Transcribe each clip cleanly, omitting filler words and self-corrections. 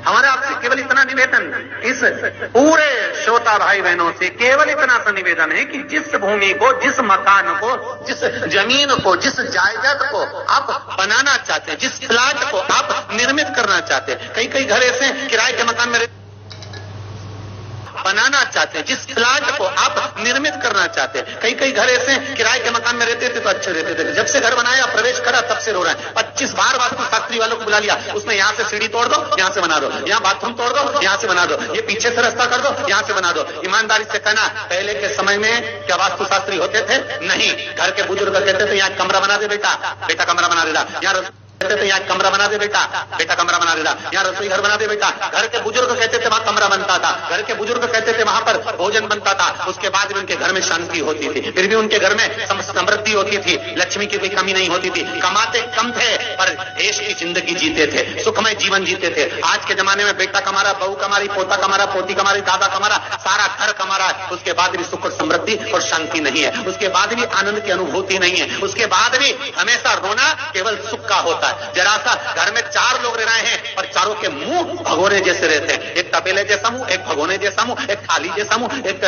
हमारे आपसे केवल इतना निवेदन, इस पूरे श्रोता भाई बहनों से केवल इतना सा निवेदन है कि जिस भूमि को, जिस मकान को, जिस जमीन को, जिस जायदाद को आप बनाना चाहते हैं, जिस प्लाट को आप निर्मित करना चाहते हैं, कई कई घर ऐसे किराए के मकान में बनाना चाहते हैं, जिस प्लाट को आप निर्मित करना चाहते हैं, कई कई घर ऐसे किराए के मकान में रहते थे तो अच्छे रहते थे, जब से घर बनाया प्रवेश करा तब से रो रहे हैं। 25 बार वास्तु शास्त्री वालों को बुला लिया, उसने यहां से सीढ़ी तोड़ दो, यहां से बना दो, यहां बाथरूम तोड़ दो, यहां से बना दो, ये पीछे से रास्ता कर दो, यहां से बना दो। ईमानदारी से कहना, पहले के समय में क्या वास्तु शास्त्री होते थे? नहीं। घर के बुजुर्ग कहते थे यहाँ कमरा बना दे बेटा, बेटा कमरा बना देगा, यहाँ कहते थे यहाँ कमरा बना दे बेटा, बेटा कमरा बना देगा, यहाँ रसोई घर बना दे बेटा। घर के बुजुर्ग कहते थे वहां कमरा बनता था, घर के बुजुर्ग कहते थे वहां पर भोजन बनता था, उसके बाद भी उनके घर में शांति होती थी, फिर भी उनके घर में समृद्धि होती थी, लक्ष्मी की कोई कमी नहीं होती थी, कमाते कम थे पर देश की जिंदगी जीते थे, सुखमय जीवन जीते थे। आज के जमाने में बेटा कमारा, बहू कमारी, पोता कमारा, पोती कमारी, दादा कमारा, सारा घर कमारा, उसके बाद भी सुख और समृद्धि और शांति नहीं है, उसके बाद भी आनंद की अनुभूति नहीं है, उसके बाद भी हमेशा रोना केवल सुख का होता है। जरा सा घर में 4 लोग रह रहे हैं और चारों के मुंह भगोने जैसे रहते हैं, एक तपेले जैसा मुंह, एक भगोने जैसा मुंह, एक थाली जैसा मुंह, एक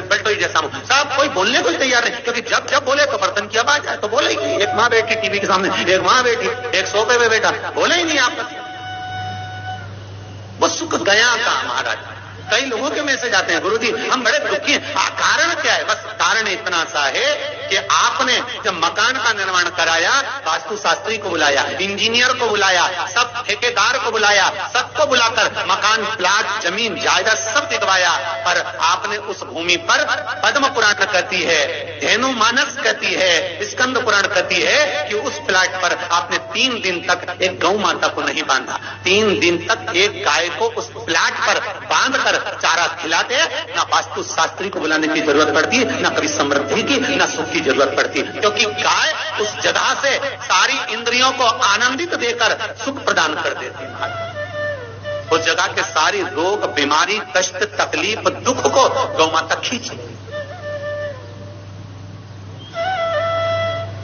बेल्टोई जैसा मुंह, सब कोई बोलने को तैयार नहीं, क्योंकि जब जब बोले तो बर्तन की आवाज आए तो बोलेगी। एक माँ बैठी टीवी के सामने, एक माँ बैठी, एक सोफे पे बैठा, बोले ही नहीं आप। वो सुख गया का महाराज। कई लोगों के मैसेज आते हैं, गुरुजी हम बड़े दुखी हैं, कारण क्या है? बस कारण इतना सा है कि आपने जब मकान का निर्माण कराया, वास्तु शास्त्री को बुलाया, इंजीनियर को बुलाया, सब ठेकेदार को बुलाया, सबको बुलाकर मकान, प्लाट, जमीन, जायदाद सब दिखवाया, पर आपने उस भूमि पर पद्म पुराण कहती है, धेनु मानस कहती है, स्कंद पुराण कहती है कि उस प्लाट पर आपने 3 दिन तक एक गौ माता को नहीं बांधा, 3 दिन तक एक गाय को उस प्लाट पर बांधकर चारा खिलाते हैं। ना वास्तु शास्त्री को बुलाने की जरूरत पड़ती, ना कभी समृद्धि की, ना सुख की जरूरत पड़ती, क्योंकि गाय उस जगह से सारी इंद्रियों को आनंदित देकर सुख प्रदान कर देती है। उस जगह के सारी रोग, बीमारी, कष्ट, तकलीफ, दुख को गौ माता खींच लेती।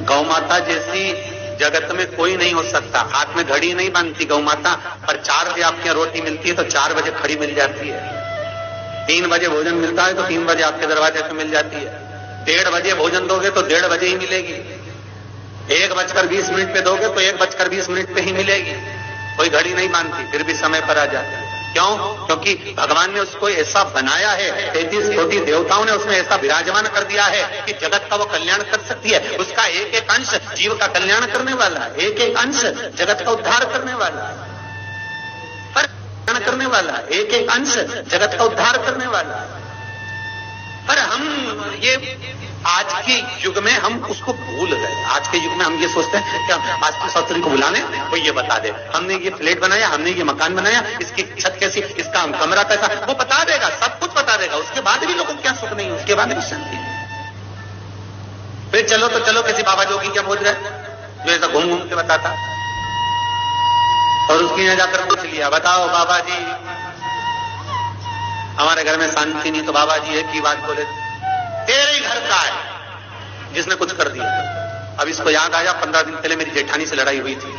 गौ माता जैसी जगत में कोई नहीं हो सकता। हाथ में घड़ी नहीं बांधती गौ माता, पर 4 बजे आपके यहाँ रोटी मिलती है तो 4 बजे खड़ी मिल जाती है। 3 बजे भोजन मिलता है तो 3 बजे आपके दरवाजे पे मिल जाती है। 1:30 बजे भोजन दोगे तो 1:30 बजे ही मिलेगी। 1:20 पे दोगे तो 1:20 पे ही मिलेगी। कोई घड़ी नहीं बांधती, फिर भी समय पर आ जाती है। क्यों? क्योंकि भगवान ने उसको ऐसा बनाया है, 33 कोटि देवताओं ने उसमें ऐसा विराजमान कर दिया है कि जगत का वो कल्याण कर सकती है। उसका एक एक अंश जीव का कल्याण करने वाला है, एक एक अंश जगत का उद्धार करने वाला है, करने वाला, एक एक अंश जगत का उद्धार करने वाला। पर हम ये आज के युग में हम उसको भूल गए। आज के युग में हम ये सोचते हैं कि वास्तु शास्त्री को बुलाने वो ये बता दे, हमने ये फ्लैट बनाया, हमने ये मकान बनाया, इसकी छत कैसी, इसका कमरा कैसा, वो बता देगा, सब कुछ बता देगा। उसके बाद भी लोगों को क्या सुख नहीं, उसके बाद भी शांति। फिर चलो तो चलो किसी बाबा जोगी क्या बोल रहे जो ऐसा घूम घूम के बताता, और उसके यहाँ जाकर पूछ लिया, बताओ बाबा जी हमारे घर में शांति नहीं, तो बाबा जी एक ही बात बोले, तेरे ही घर का है जिसने कुछ कर दिया। अब इसको याद आया 15 दिन पहले मेरी जेठानी से लड़ाई हुई थी,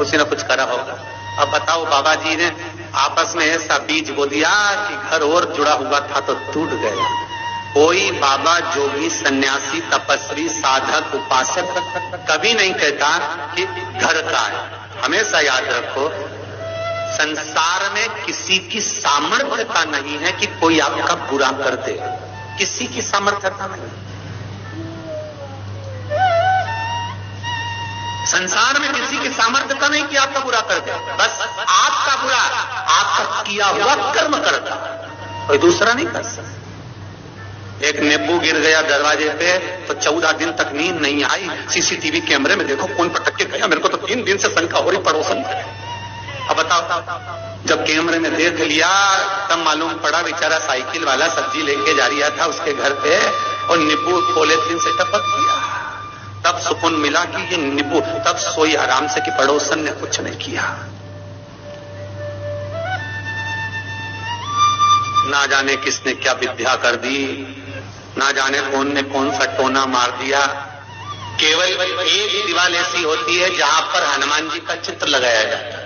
उसी ने कुछ करा होगा। अब बताओ बाबा जी ने आपस में ऐसा बीज बो दिया कि घर और जुड़ा हुआ था तो टूट गया। कोई बाबा जोगी सन्यासी तपस्वी साधक उपासक कभी नहीं कहता कि घर का है। हमेशा याद रखो, संसार में किसी की सामर्थ्यता नहीं है कि कोई आपका बुरा कर दे, किसी की सामर्थ्यता नहीं। संसार में किसी की सामर्थ्यता नहीं कि आपका बुरा कर दे, बस आपका बुरा आपका किया हुआ कर्म करता, कोई दूसरा नहीं कर सकता। एक नींबू गिर गया दरवाजे पे तो 14 दिन तक नींद नहीं आई। सीसीटीवी कैमरे में देखो कौन पटक के गया, मेरे को तो 3 दिन से शंका हो रही पड़ोसन पे। अब बताओ, जब कैमरे में देख लिया तब मालूम पड़ा बेचारा साइकिल वाला सब्जी लेके जा रहा था उसके घर पे और नींबू पॉलीथिन से टपक दिया। तब सुकून मिला कि ये नींबू, तब सोई आराम से कि पड़ोसन ने कुछ नहीं किया। ना जाने किसने क्या विद्या कर दी, ना जाने कौन ने कौन सा टोना मार दिया। केवल एक दीवार ऐसी होती है जहां पर हनुमान जी का चित्र लगाया जाता है।